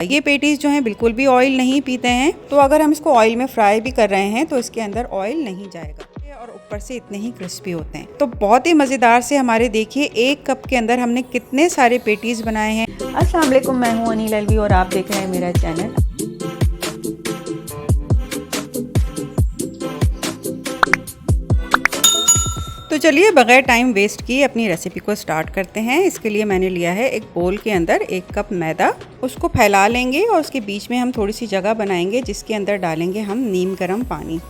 ये पेटीज जो हैं बिल्कुल भी ऑयल नहीं पीते हैं, तो अगर हम इसको ऑयल में फ्राई भी कर रहे हैं तो इसके अंदर ऑयल नहीं जाएगा और ऊपर से इतने ही क्रिस्पी होते हैं। तो बहुत ही मज़ेदार से हमारे देखिए 1 कप के अंदर हमने कितने सारे पेटीज बनाए हैं। अस्सलाम वालेकुम, मैं हूँ अनील अलवी और आप देख रहे हैं मेरा चैनल। तो चलिए बगैर टाइम वेस्ट किए अपनी रेसिपी को स्टार्ट करते हैं। इसके लिए मैंने लिया है एक बोल के अंदर 1 कप मैदा। उसको फैला लेंगे और उसके बीच में हम थोड़ी सी जगह बनाएंगे जिसके अंदर डालेंगे हम नीम गर्म पानी।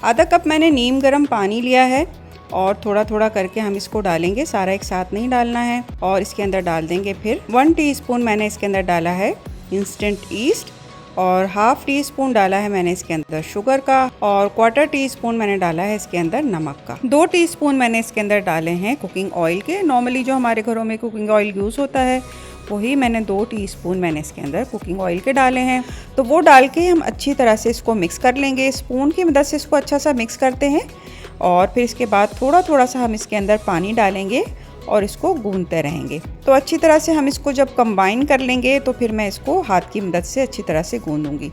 आधा कप मैंने नीम गर्म पानी लिया है और थोड़ा थोड़ा करके हम इसको डालेंगे, सारा एक साथ नहीं डालना है। और इसके अंदर डाल देंगे फिर 1 टीस्पून मैंने इसके अंदर डाला है इंस्टेंट ईस्ट और ½ टीस्पून डाला है मैंने इसके अंदर शुगर का और क्वार्टर टीस्पून मैंने डाला है इसके अंदर नमक का। 2 टीस्पून मैंने इसके अंदर डाले हैं कुकिंग ऑयल के। नॉर्मली जो हमारे घरों में कुकिंग ऑयल यूज़ होता है वही मैंने 2 टीस्पून मैंने इसके अंदर कुकिंग ऑयल के डाले हैं। तो वो डाल के हम अच्छी तरह से इसको मिक्स कर लेंगे। स्पून की मदद से इसको अच्छा सा मिक्स करते हैं और फिर इसके बाद थोड़ा थोड़ा सा हम इसके अंदर पानी डालेंगे और इसको गूंदते रहेंगे। तो अच्छी तरह से हम इसको जब कंबाइन कर लेंगे तो फिर मैं इसको हाथ की मदद से अच्छी तरह से गूंदूंगी।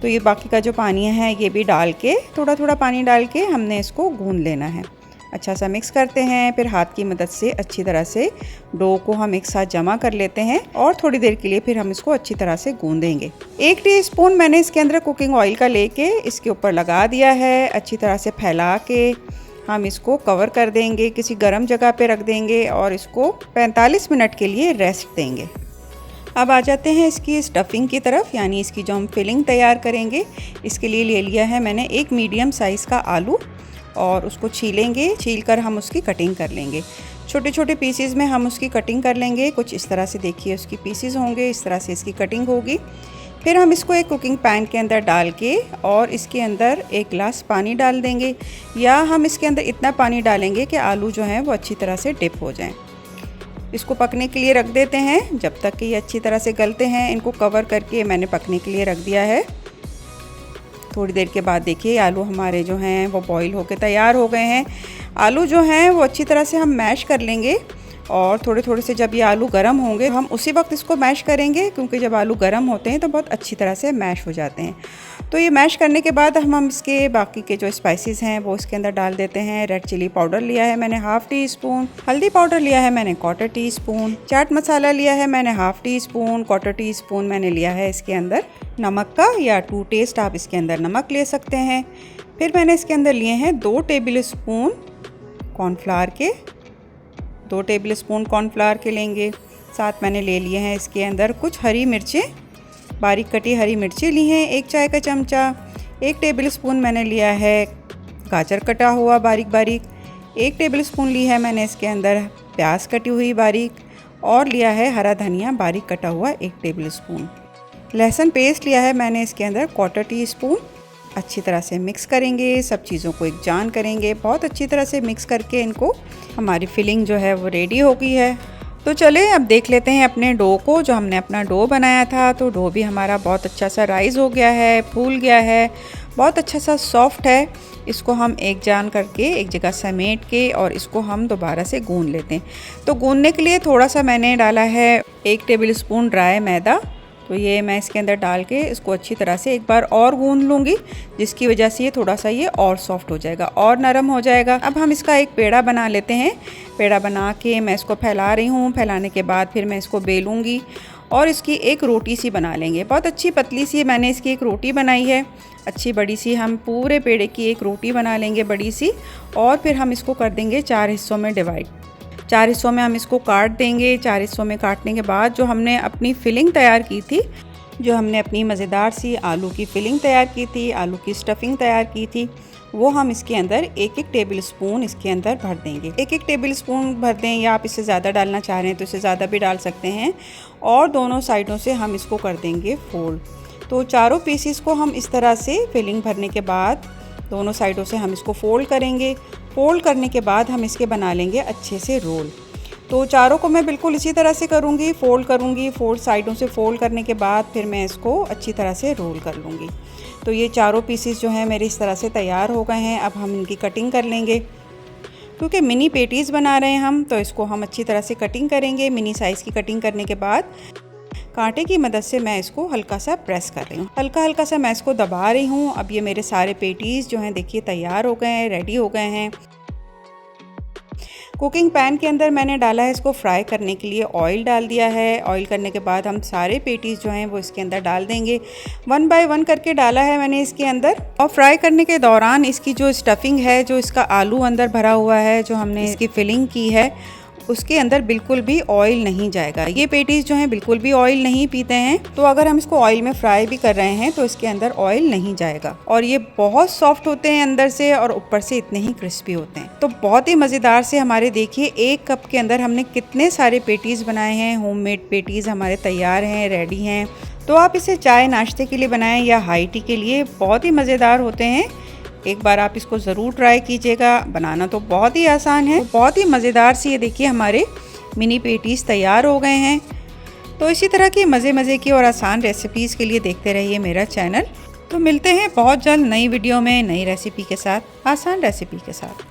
तो ये बाकी का जो पानी है ये भी डाल के थोड़ा थोड़ा पानी डाल के हमने इसको गूंद लेना है। अच्छा सा मिक्स करते हैं, फिर हाथ की मदद से अच्छी तरह से डो को हम एक साथ जमा कर लेते हैं और थोड़ी देर के लिए फिर हम इसको अच्छी तरह से गूंदेंगे। 1 टीस्पून मैंने इसके अंदर कुकिंग ऑयल का लेके इसके ऊपर लगा दिया है। अच्छी तरह से फैला के हम इसको कवर कर देंगे, किसी गर्म जगह पे रख देंगे और इसको 45 मिनट के लिए रेस्ट देंगे। अब आ जाते हैं इसकी स्टफिंग की तरफ, यानी इसकी जो हम फिलिंग तैयार करेंगे। इसके लिए ले लिया है मैंने एक मीडियम साइज़ का आलू और उसको छीलेंगे। छील कर हम उसकी कटिंग कर लेंगे। छोटे छोटे पीसेस में हम उसकी कटिंग कर लेंगे। कुछ इस तरह से देखिए उसकी पीसेस होंगे, इस तरह से इसकी कटिंग होगी। फिर हम इसको एक कुकिंग पैन के अंदर डाल के और इसके अंदर 1 गिलास पानी डाल देंगे, या हम इसके अंदर इतना पानी डालेंगे कि आलू जो हैं वो अच्छी तरह से डिप हो जाएं। इसको पकने के लिए रख देते हैं जब तक कि ये अच्छी तरह से गलते हैं। इनको कवर करके मैंने पकने के लिए रख दिया है। थोड़ी देर के बाद देखिए आलू हमारे जो हैं वो बॉईल होकर तैयार हो गए हैं। आलू जो हैं वो अच्छी तरह से हम मैश कर लेंगे और थोड़े थोड़े से जब ये आलू गर्म होंगे हम उसी वक्त इसको मैश करेंगे, क्योंकि जब आलू गर्म होते हैं तो बहुत अच्छी तरह से मैश हो जाते हैं। तो ये मैश करने के बाद हम इसके बाकी के जो स्पाइसेस हैं वो इसके अंदर डाल देते हैं। रेड चिली पाउडर लिया है मैंने ½ टीस्पून, हल्दी पाउडर लिया है मैंने क्वार्टर टीस्पून, चाट मसाला लिया है मैंने ½ टीस्पून, क्वार्टर टीस्पून मैंने लिया है इसके अंदर नमक का, या टू टेस्ट आप इसके अंदर नमक ले सकते हैं। फिर मैंने इसके अंदर लिए हैं 2 टेबल स्पून कॉर्नफ्लावर के, 2 टेबल स्पून कॉर्नफ्लावर के लेंगे। साथ मैंने ले लिए हैं इसके अंदर कुछ हरी मिर्चें, बारीक कटी हरी मिर्चें ली हैं 1 चाय का चमचा। 1 टेबल स्पून मैंने लिया है गाजर कटा हुआ बारीक बारीक। 1 टेबल स्पून ली है मैंने इसके अंदर प्याज कटी हुई बारीक और लिया है हरा धनिया बारीक कटा हुआ 1 टेबल स्पून। लहसुन पेस्ट लिया है मैंने इसके अंदर क्वार्टर टीस्पून। अच्छी तरह से मिक्स करेंगे, सब चीज़ों को एक जान करेंगे। बहुत अच्छी तरह से मिक्स करके इनको हमारी फिलिंग जो है वो रेडी हो गई है। तो चले अब देख लेते हैं अपने डो को। जो हमने अपना डो बनाया था तो डो भी हमारा बहुत अच्छा सा राइज़ हो गया है, फूल गया है, बहुत अच्छा सा सॉफ्ट है। इसको हम एक जान करके एक जगह समेट के और इसको हम दोबारा से गूंद लेते हैं। तो गूंदने के लिए थोड़ा सा मैंने डाला है 1 टेबल स्पून ड्राई मैदा। तो ये मैं इसके अंदर डाल के इसको अच्छी तरह से एक बार और गूंद लूँगी, जिसकी वजह से ये थोड़ा सा ये और सॉफ्ट हो जाएगा और नरम हो जाएगा। अब हम इसका एक पेड़ा बना लेते हैं। पेड़ा बना के मैं इसको फैला रही हूँ। फैलाने के बाद फिर मैं इसको बेलूँगी और इसकी एक रोटी सी बना लेंगे। बहुत अच्छी पतली सी मैंने इसकी एक रोटी बनाई है, अच्छी बड़ी सी। हम पूरे पेड़े की एक रोटी बना लेंगे बड़ी सी और फिर हम इसको कर देंगे 4 हिस्सों में डिवाइड। 4 हिस्सों में हम इसको काट देंगे। 4 हिस्सों में काटने के बाद जो हमने अपनी फिलिंग तैयार की थी, जो हमने अपनी मज़ेदार सी आलू की फिलिंग तैयार की थी, आलू की स्टफिंग तैयार की थी, वो हम इसके अंदर 1-1 टेबल स्पून इसके अंदर भर देंगे। 1-1 टेबल स्पून भर दें, या आप इससे ज़्यादा डालना चाह रहे हैं तो इससे ज़्यादा भी डाल सकते हैं। और दोनों साइडों से हम इसको कर देंगे फोल्ड। तो चारों पीसीस को हम इस तरह से फिलिंग भरने के बाद दोनों साइडों से हम इसको फोल्ड करेंगे। फोल्ड करने के बाद हम इसके बना लेंगे अच्छे से रोल। तो चारों को मैं बिल्कुल इसी तरह से करूँगी, फोल्ड करूँगी। फोल्ड साइडों से फोल्ड करने के बाद फिर मैं इसको अच्छी तरह से रोल कर लूँगी। तो ये चारों पीसीस जो हैं मेरे इस तरह से तैयार हो गए हैं। अब हम इनकी कटिंग कर लेंगे। क्योंकि मिनी पेटीज़ बना रहे हैं हम, तो इसको हम अच्छी तरह से कटिंग करेंगे। मिनी साइज़ की कटिंग करने के बाद कांटे की मदद से मैं इसको हल्का सा प्रेस कर रही हूँ। हल्का हल्का सा मैं इसको दबा रही हूँ। अब ये मेरे सारे पेटीज़ जो हैं देखिए तैयार हो गए हैं, रेडी हो गए हैं। कुकिंग पैन के अंदर मैंने डाला है इसको फ्राई करने के लिए ऑयल डाल दिया है। ऑयल करने के बाद हम सारे पेटीज़ जो हैं वो इसके अंदर डाल देंगे। 1 बाय 1 करके डाला है मैंने इसके अंदर। और फ्राई करने के दौरान इसकी जो स्टफिंग है, जो इसका आलू अंदर भरा हुआ है, जो हमने इसकी फिलिंग की है, उसके अंदर बिल्कुल भी ऑयल नहीं जाएगा। ये पेटीज़ जो हैं बिल्कुल भी ऑयल नहीं पीते हैं, तो अगर हम इसको ऑयल में फ्राई भी कर रहे हैं तो इसके अंदर ऑयल नहीं जाएगा। और ये बहुत सॉफ्ट होते हैं अंदर से और ऊपर से इतने ही क्रिस्पी होते हैं। तो बहुत ही मज़ेदार से हमारे देखिए 1 कप के अंदर हमने कितने सारे पेटीज़ बनाए हैं। होममेड पेटीज़ हमारे तैयार हैं, रेडी हैं। तो आप इसे चाय नाश्ते के लिए बनाएं या हाई टी के लिए, बहुत ही मज़ेदार होते हैं। एक बार आप इसको ज़रूर ट्राई कीजिएगा। बनाना तो बहुत ही आसान है, बहुत ही मज़ेदार सी ये देखिए हमारे मिनी पेटीज़ तैयार हो गए हैं। तो इसी तरह की मज़े की और आसान रेसिपीज़ के लिए देखते रहिए मेरा चैनल। तो मिलते हैं बहुत जल्द नई वीडियो में, नई रेसिपी के साथ, आसान रेसिपी के साथ।